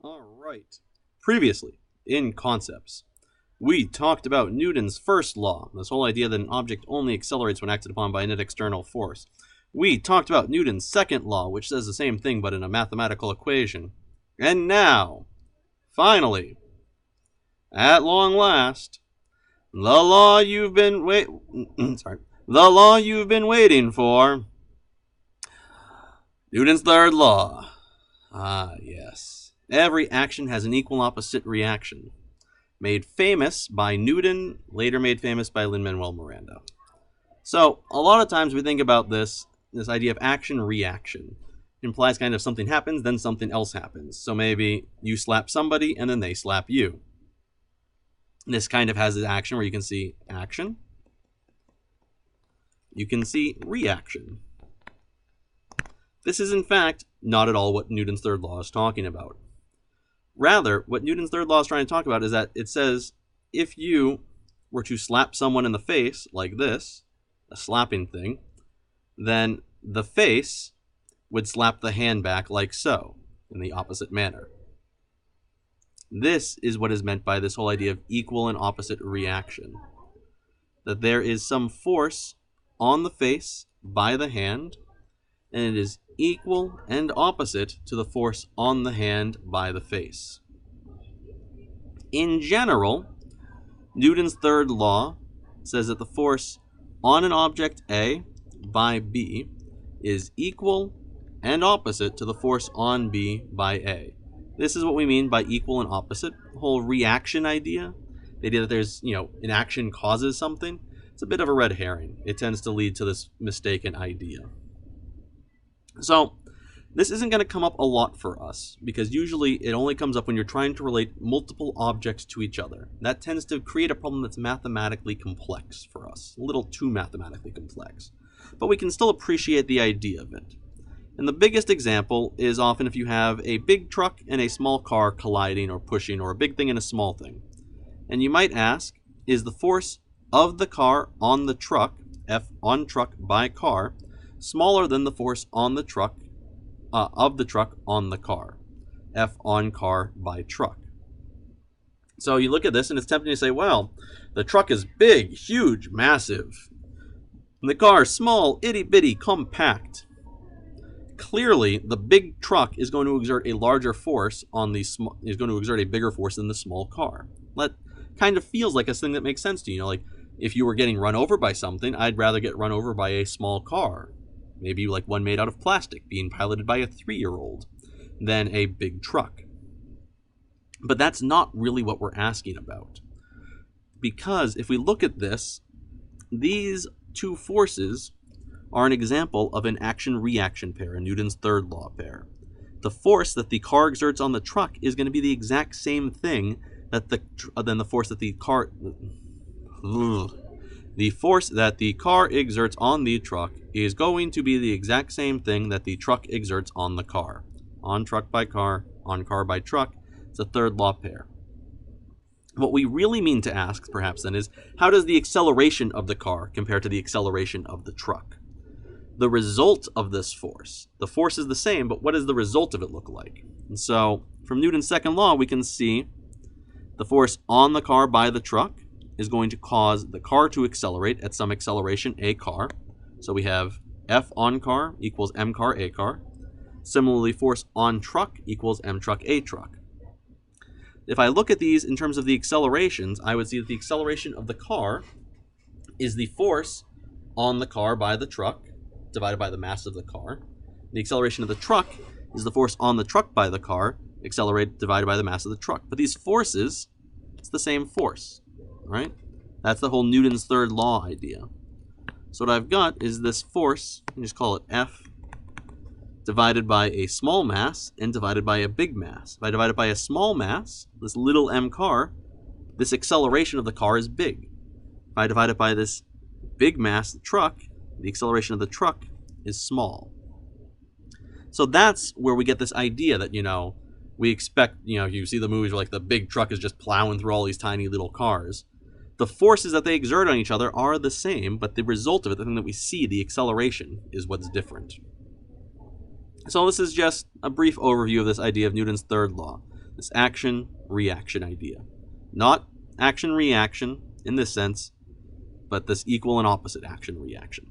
Alright. Previously, in Concepts, we talked about Newton's first law, this whole idea that an object only accelerates when acted upon by a net external force. We talked about Newton's second law, which says the same thing but in a mathematical equation. And now, finally, at long last, the law you've been waiting for. Newton's third law. Ah, yes. Every action has an equal opposite reaction. Made famous by Newton, later made famous by Lin-Manuel Miranda. So, a lot of times we think about this idea of action-reaction. It implies kind of something happens, then something else happens. So maybe you slap somebody, and then they slap you. This kind of has this action where you can see action. You can see reaction. This is, in fact, not at all what Newton's third law is talking about. Rather, what Newton's third law is trying to talk about is that it says if you were to slap someone in the face like this, a slapping thing, then the face would slap the hand back like so, in the opposite manner. This is what is meant by this whole idea of equal and opposite reaction. That there is some force on the face by the hand, and it is equal and opposite to the force on the hand by the face. In general, Newton's third law says that the force on an object A by B is equal and opposite to the force on B by A. This is what we mean by equal and opposite. The whole reaction idea, the idea that there's, an action causes something, it's a bit of a red herring. It tends to lead to this mistaken idea. So, this isn't going to come up a lot for us, because usually it only comes up when you're trying to relate multiple objects to each other. That tends to create a problem that's mathematically complex for us, a little too mathematically complex. But we can still appreciate the idea of it. And the biggest example is often if you have a big truck and a small car colliding or pushing, or a big thing and a small thing. And you might ask, is the force of the car on the truck, F on truck by car, smaller than the force on the truck, of the truck on the car, F on car by truck? So you look at this and it's tempting to say, well, the truck is big, huge, massive. And the car is small, itty-bitty, compact. Clearly, the big truck is going to exert a larger force on the is going to exert a bigger force than the small car. That kind of feels like a thing that makes sense to you. Like if you were getting run over by something, I'd rather get run over by a small car, maybe like one made out of plastic being piloted by a 3-year-old, than a big truck. But that's not really what we're asking about. Because if we look at this, these two forces are an example of an action-reaction pair, a Newton's third law pair. The force that the car exerts on the truck is going to be the exact same thing that the force that the car exerts on the truck is going to be the exact same thing that the truck exerts on the car. On truck by car, on car by truck. It's a third law pair. What we really mean to ask, perhaps, then, is how does the acceleration of the car compare to the acceleration of the truck? The result of this force. The force is the same, but what does the result of it look like? And so, from Newton's second law, we can see the force on the car by the truck is going to cause the car to accelerate at some acceleration, a car. So we have F on car equals m car, a car. Similarly, force on truck equals m truck, a truck. If I look at these in terms of the accelerations, I would see that the acceleration of the car is the force on the car by the truck divided by the mass of the car. The acceleration of the truck is the force on the truck by the car divided by the mass of the truck. But these forces, it's the same force, right? That's the whole Newton's third law idea. So what I've got is this force, you just call it F, divided by a small mass and divided by a big mass. If I divide it by a small mass, this little m car, this acceleration of the car is big. If I divide it by this big mass, the truck, the acceleration of the truck is small. So that's where we get this idea that, we expect, you see the movies where like the big truck is just plowing through all these tiny little cars. The forces that they exert on each other are the same, but the result of it, the thing that we see, the acceleration, is what's different. So this is just a brief overview of this idea of Newton's third law. This action-reaction idea. Not action-reaction in this sense, but this equal and opposite action-reaction.